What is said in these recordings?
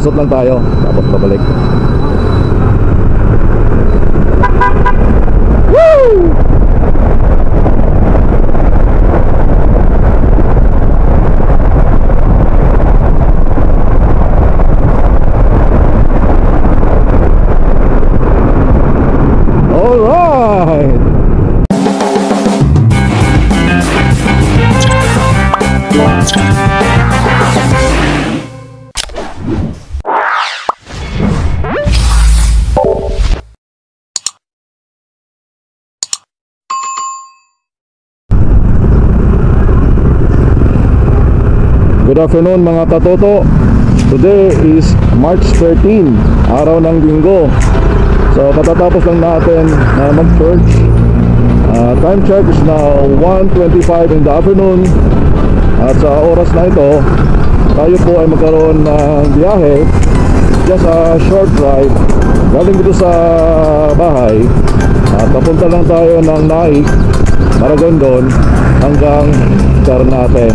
Lulusot lang tayo, tapos babalik. Woo! Alright! Good afternoon mga katoto. Today is March 13, araw ng Linggo. So katatapos lang natin na mag-church. Time check is now 1:25 in the afternoon. At sa oras na ito, tayo po ay magkaroon ng biyahe. Just a short ride galing dito sa bahay. At papunta lang tayo ng Naik, Maragondon hanggang Ternate.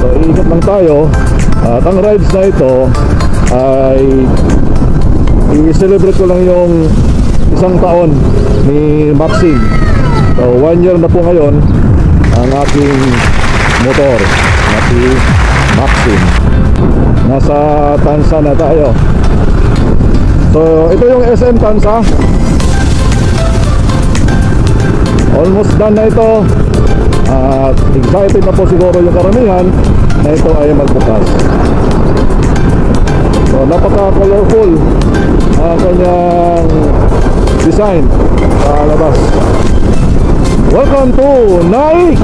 So iikot lang tayo. At ang rides na ito ay i-celebrate ko lang yung isang taon ni Maxine. So 1 year na po ngayon ang aking motor na si Maxine. Nasa Tansa na tayo. So ito yung SM Tansa. Almost done na ito. At excited na po siguro yung karamihan na ito ay magbukas. So napaka-colorful ang kanyang design sa labas. Welcome to Naik!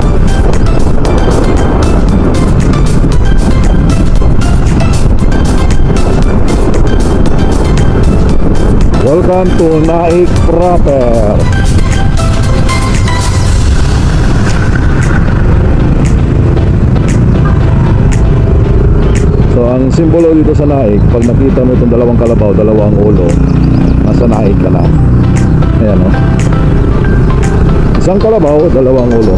Welcome to Naik proper. So ang simbolo dito sa Naik, pag nakita mo itong dalawang kalabaw, dalawang ulo, nasa Naik ka na. Ayan o. Isang kalabaw, dalawang ulo.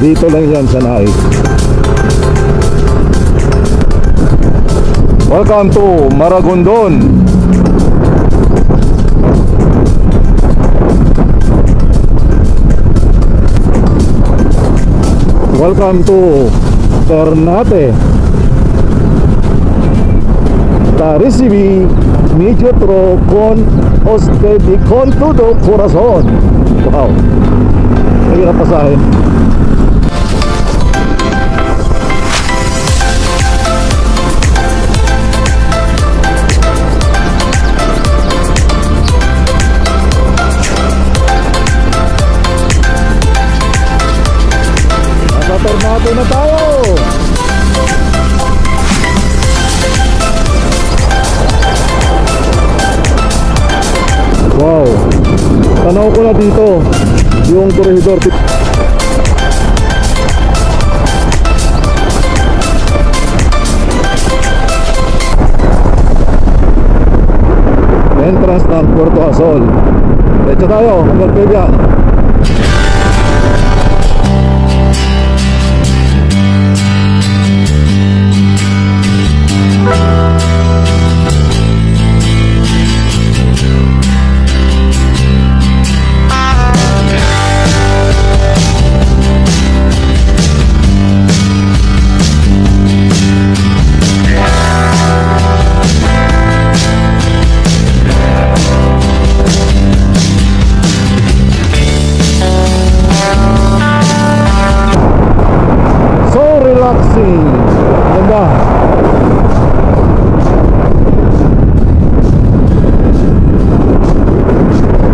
Dito lang yan sa Naik. Welcome to Maragondon. Welcome to Ternate. Recibi mi otro con usted y con todo corazón. Wow, mahirap pasahin. Nasa Ternate na tayo. Wow, tanaw ko na dito yung corridor. Entrance ng Puerto Azul. Diretso tayo hanggang Pega. Ganda.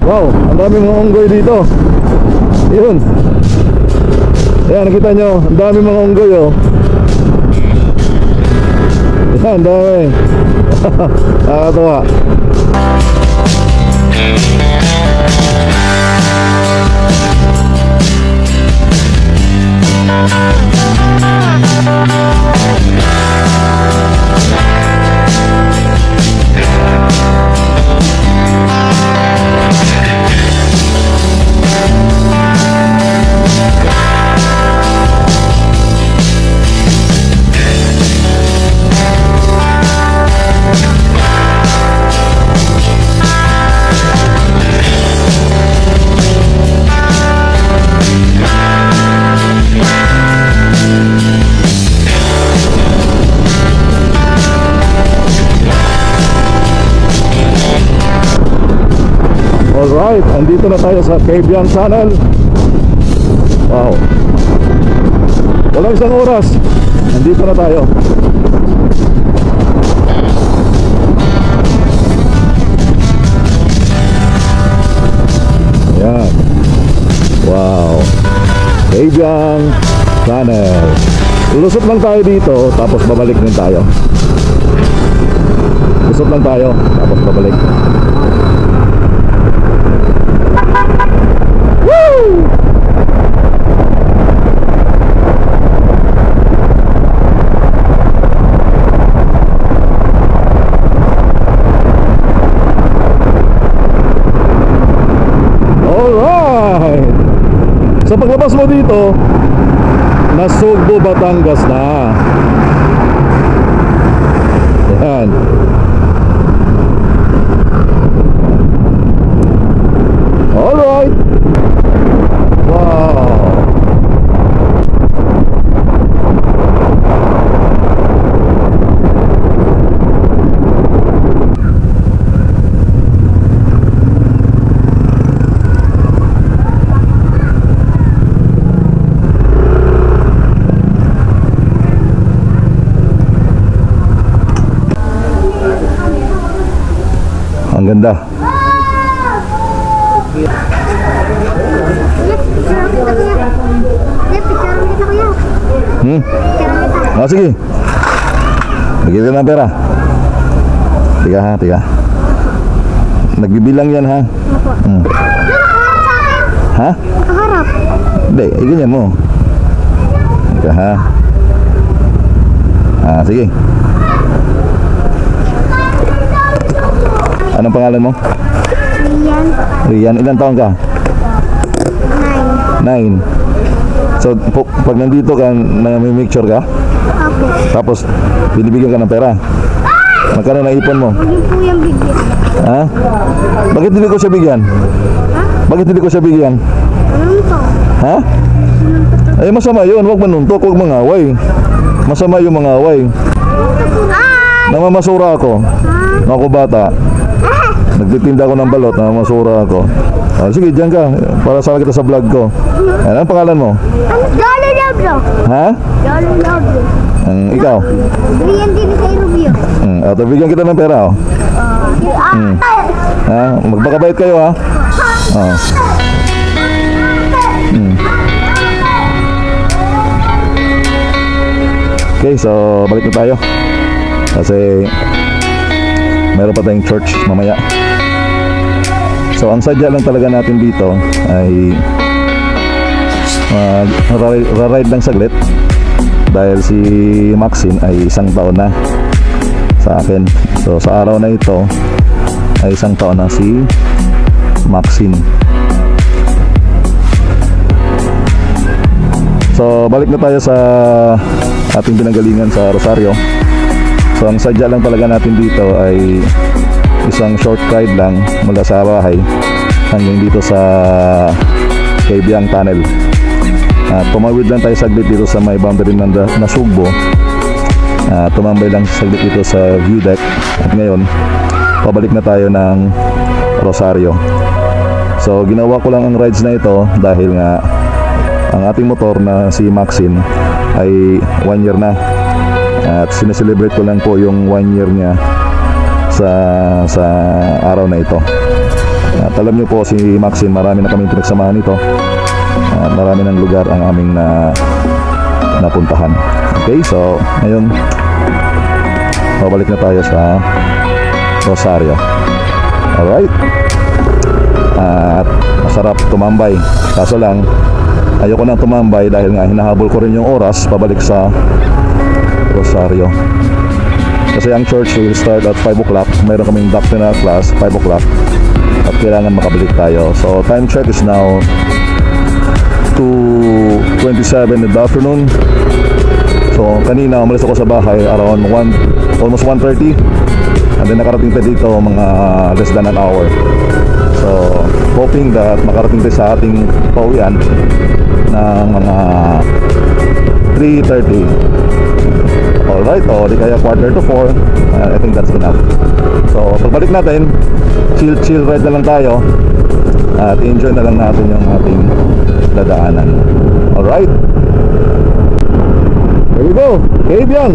Wow, ang daming mga unggoy dito. Yun. Ayan, nakita nyo, ang daming mga unggoy oh. Ayan, dami. Nakakatawa. Alright, andito na tayo sa Kabiang Tunnel. Wow, walang isang oras, andito na tayo. Ayan. Wow, Kabiang Tunnel. Lusot lang tayo dito, tapos babalik din tayo. Lusot lang tayo, tapos babalik. Woo! Alright! So paglabas mo dito, Nasugbo, Batangas na. Yan. Alright. Wow. Ang ganda. Oh, sige. Bigyan ka ng pera. Tiga ha, tiga. Nagbibilang yan ha. Ha? Nakaharap. Hindi, ganyan mo. Tiga ha. Ah, sige. Anong pangalan mo? Rian. Rian, ilang taon ka? 9. 9. So, pag nandito ka, may picture ka? Opo. Tapos, binibigyan ka ng pera. Magkano naipon mo? Huwag po yung bigyan. Ha? Bakit hindi ko siya bigyan? Ha? Bakit hindi ko siya bigyan? Ano to? Ha? Ay, masama yun. Huwag manuntok, huwag mangaway. Masama yung mangaway. Ay! Namamasura ako. Ako bata. Nagtitinda ako ng balot, namamasura ako. Oh, sige, dyan ka. Para sama kita sa vlog ko. Ano ang pangalan mo? Lolo Lobro. Ha? Lolo Lobro. Ikaw? Rian din sa Rubio. Bigyan kita ng pera, oh. Ha? Magpakabait kayo, ha? Oh. Okay, so balik na tayo. Kasi meron pa tayong church mamaya. So ang sadya lang talaga natin dito ay ride lang saglit. Dahil si Maxine ay 1 taon na sa akin. So sa araw na ito ay 1 taon na si Maxine. So balik na tayo sa ating pinanggalingan sa Rosario. So ang sadya lang talaga natin dito ay isang short ride lang mula sa bahay hanggang dito sa Kabiang Tunnel. Tumawid lang tayo saglit dito sa may boundary ng Nasugbo. Tumambay lang saglit dito sa view deck. At ngayon, pabalik na tayo ng Rosario. So ginawa ko lang ang rides na ito dahil nga ang ating motor na si Maxine ay 1 year na. At sineselebrate ko lang po yung 1 year niya sa araw na ito. At alam niyo po si Maxine, marami na kaming pinagsamahan nito. At marami ng lugar ang aming napuntahan. Okay, so ngayon babalik na tayo sa Rosario. Alright. At masarap tumambay. Kaso lang ayoko nang tumambay dahil nga hinahabol ko rin yung oras pabalik sa Rosario. Kasi ang church will start at 5 o'clock. Mayroon kaming doctrinal class 5 o'clock at kailangan makabalik tayo. So time check is now 2:27 in the afternoon. So kanina umalis ako sa bahay around almost 1:30, and then nakarating tayo dito mga less than an hour. So hoping that makarating tayo sa ating pauwian ng mga 3:30. Alright, o di kaya 3:45. I think that's enough. So pagbalik natin, chill ride na lang tayo. at enjoy na lang natin yung ating dadaanan. Alright? Here we go! Cave yan!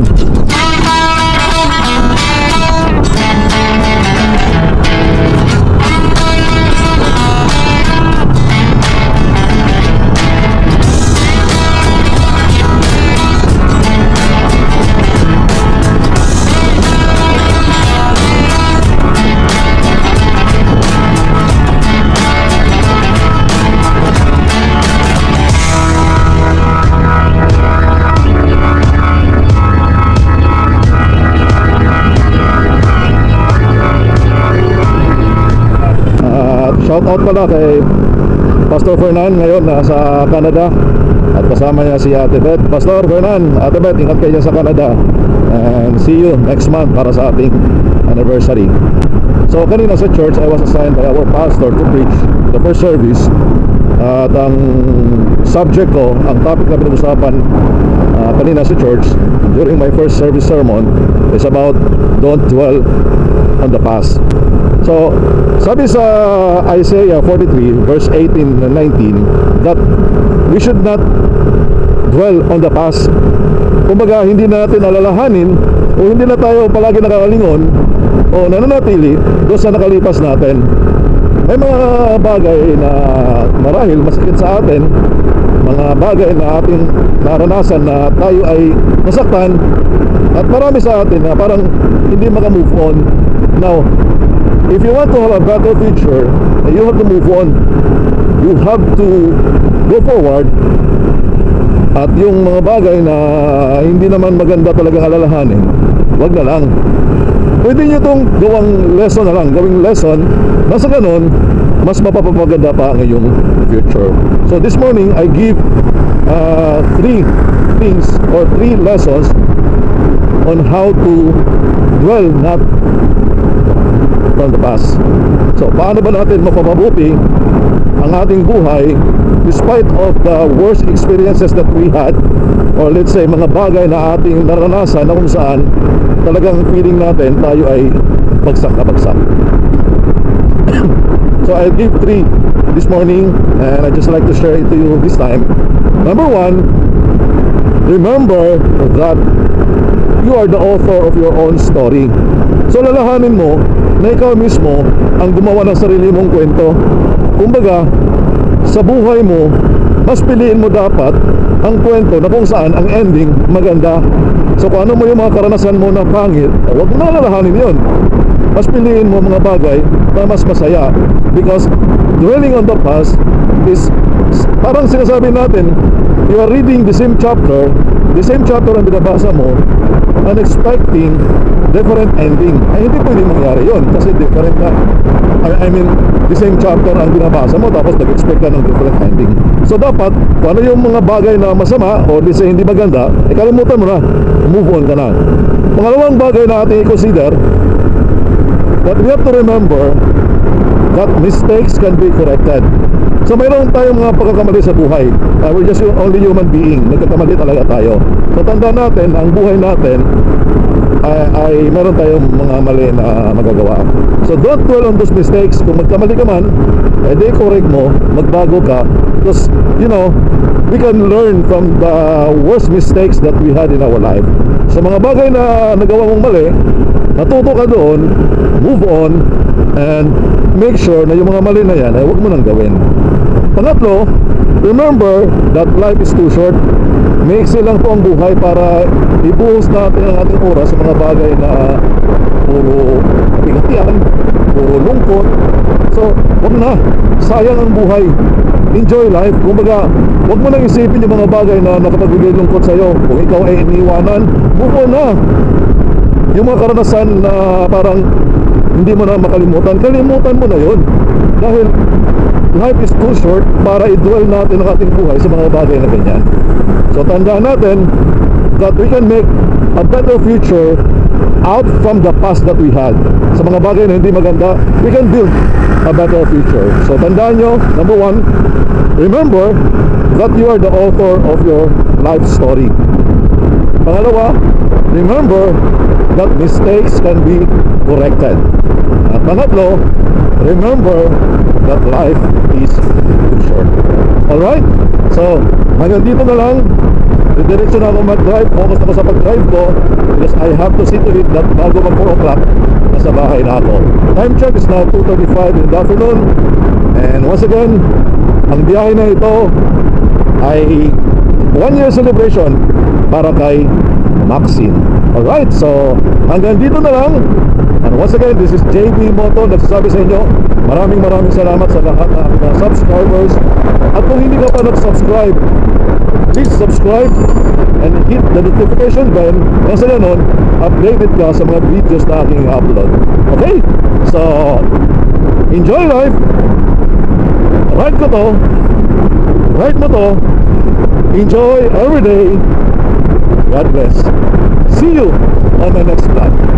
Shout out pala kay Pastor Fernan ngayon nasa Canada at kasama niya si Ate Beth. Pastor Fernan, Ate Beth, ingat kayo sa Canada and see you next month para sa ating anniversary. So kanina sa church, I was assigned by our pastor to preach the first service at ang subject ko, ang topic na pinag-usapan kanina sa church during my first service sermon is about don't dwell on the past. So, sabi sa Isaiah 43 verse 18 and 19 that we should not dwell on the past. Kumbaga, hindi natin alalahanin o hindi na tayo palagi nakakalingon o nananatili doon sa nakalipas natin. May mga bagay na marahil masakit sa atin, mga bagay na ating naranasan na tayo ay nasaktan, at marami sa atin na parang hindi makamove on. Now, if you want to have a better future, you have to move on. You have to go forward. At yung mga bagay na hindi naman maganda talagang alalahanin, wag na lang. Pwede nyo itong gawing lesson na lang, gawing lesson na sa ganun, mas mapapaganda pa ang iyong future. So this morning, I give 3 things or 3 lessons on how to dwell not from the past. So paano ba natin mapapabuti ang ating buhay despite of the worst experiences that we had, or let's say mga bagay na ating naranasan na kung saan talagang feeling natin tayo ay bagsak na bagsak. So I'll give 3 this morning and I just like to share it to you this time. Number 1, remember that you are the author of your own story. So lalahanin mo na ikaw mismo ang gumawa ng sarili mong kwento. Kumbaga, sa buhay mo, mas piliin mo dapat ang kwento na kung saan ang ending maganda. So kung ano mo yung mga karanasan mo na pangit, huwag mo na lalahanin yun. Mas piliin mo mga bagay na mas masaya, because dwelling on the past is parang sinasabi natin, you are reading the same chapter ang binabasa mo and expecting different ending. Ay hindi pwede mangyari yun kasi different na, I mean the same chapter ang binabasa mo tapos nag-expect ka ng different ending. So dapat kung ano yung mga bagay na masama o di sa hindi maganda, kalimutan mo na, move on ka na. Pangalawang bagay na ating i-consider, that we have to remember that mistakes can be corrected. So mayroon tayong mga pagkakamali sa buhay. We're just only human being. Nagkakamali talaga tayo. So tandaan natin, ang buhay natin ay meron tayong mga mali na magagawa. So don't dwell on those mistakes. Kung magkamali ka man, edi correct mo, magbago ka. Because, you know, we can learn from the worst mistakes that we had in our life. So mga bagay na nagawa mong mali, natuto ka doon, move on, and make sure na yung mga mali na yan ay huwag mo nang gawin. Pangatlo, remember that life is too short. Maiksi lang po ang buhay para ibuhos natin ang ating oras sa mga bagay na puro bigatian, puro lungkot. So, huwag na. Sayang ang buhay. Enjoy life. Kumbaga, huwag mo nang isipin yung mga bagay na nakapagbigay lungkot sa'yo. Kung ikaw ay iniwanan, move on na. Yung mga karanasan na parang hindi mo na makalimutan, kalimutan mo na yun. Dahil life is too short para i-dwell natin ang ating buhay sa mga bagay na ganyan. So tandaan natin that we can make a better future out from the past that we had. Sa mga bagay na hindi maganda, we can build a better future. So tandaan nyo, number 1, remember that you are the author of your life story. Pangalawa, remember that mistakes can be corrected. At Pangatlo, remember that life is too short. Alright? So, hanggang dito na lang. Diretso na ako mag-drive. Focus ako sa pag-drive ko because I have to see to it that bago mag 4 o'clock, nasa bahay na ako. Time check is now 2:35 in the afternoon. And once again, ang biyahe na ito ay 1 year celebration para kay Maxine. Alright, so hanggang dito na lang. And once again, this is JB Moto nagsasabi sa inyo, maraming salamat sa lahat ng mga subscribers. At kung hindi ka pa nag-subscribe, please subscribe and hit the notification bell nang sa ganon, updated ka sa mga videos na aking upload. Okay? So, enjoy life. Ride ko to. Ride mo to. Enjoy every day. God bless. See you on the next vlog.